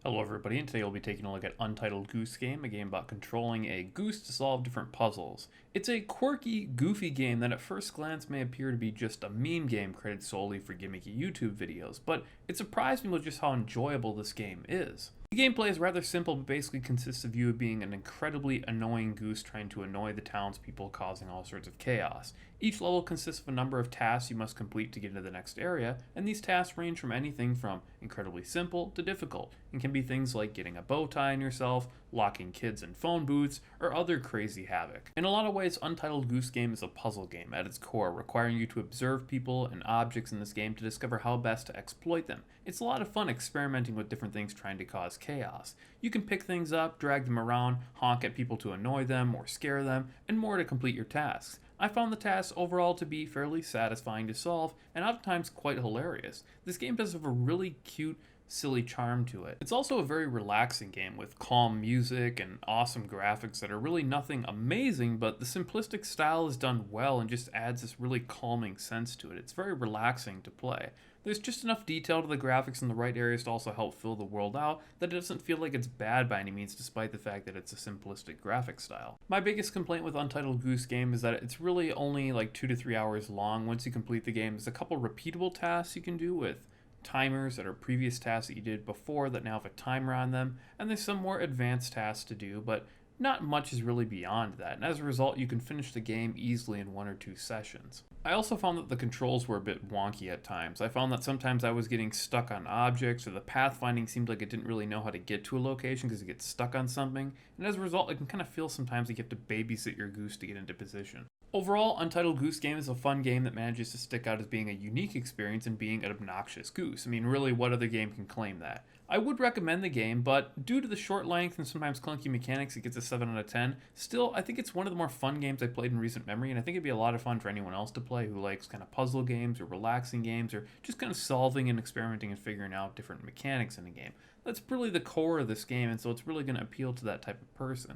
Hello everybody, and today we'll be taking a look at Untitled Goose Game, a game about controlling a goose to solve different puzzles. It's a quirky, goofy game that at first glance may appear to be just a meme game created solely for gimmicky YouTube videos, but it surprised me with just how enjoyable this game is. The gameplay is rather simple, but basically consists of you being an incredibly annoying goose trying to annoy the townspeople, causing all sorts of chaos. Each level consists of a number of tasks you must complete to get into the next area, and these tasks range from anything from incredibly simple to difficult, and can be things like getting a bow tie on yourself, locking kids in phone booths, or other crazy havoc. In a lot of ways, Untitled Goose Game is a puzzle game at its core, requiring you to observe people and objects in this game to discover how best to exploit them. It's a lot of fun experimenting with different things trying to cause chaos. You can pick things up, drag them around, honk at people to annoy them or scare them, and more to complete your tasks. I found the tasks overall to be fairly satisfying to solve, and oftentimes quite hilarious. This game does have a really cute, silly charm to it. It's also a very relaxing game with calm music and awesome graphics that are really nothing amazing, but the simplistic style is done well and just adds this really calming sense to it. It's very relaxing to play. There's just enough detail to the graphics in the right areas to also help fill the world out that it doesn't feel like it's bad by any means, despite the fact that it's a simplistic graphic style. My biggest complaint with Untitled Goose Game is that it's really only like 2 to 3 hours long. Once you complete the game, there's a couple repeatable tasks you can do with timers that are previous tasks that you did before that now have a timer on them, and there's some more advanced tasks to do, but not much is really beyond that, and as a result you can finish the game easily in 1 or 2 sessions. I also found that the controls were a bit wonky at times. I found that sometimes I was getting stuck on objects, or the pathfinding seemed like it didn't really know how to get to a location because it gets stuck on something, and as a result it can kind of feel sometimes like you have to babysit your goose to get into position. Overall, Untitled Goose Game is a fun game that manages to stick out as being a unique experience and being an obnoxious goose. I mean, really, what other game can claim that? I would recommend the game, but due to the short length and sometimes clunky mechanics, it gets a 7 out of 10. Still, I think it's one of the more fun games I played in recent memory, and I think it'd be a lot of fun for anyone else to play who likes kind of puzzle games or relaxing games or just kind of solving and experimenting and figuring out different mechanics in a game. That's really the core of this game, and so it's really going to appeal to that type of person.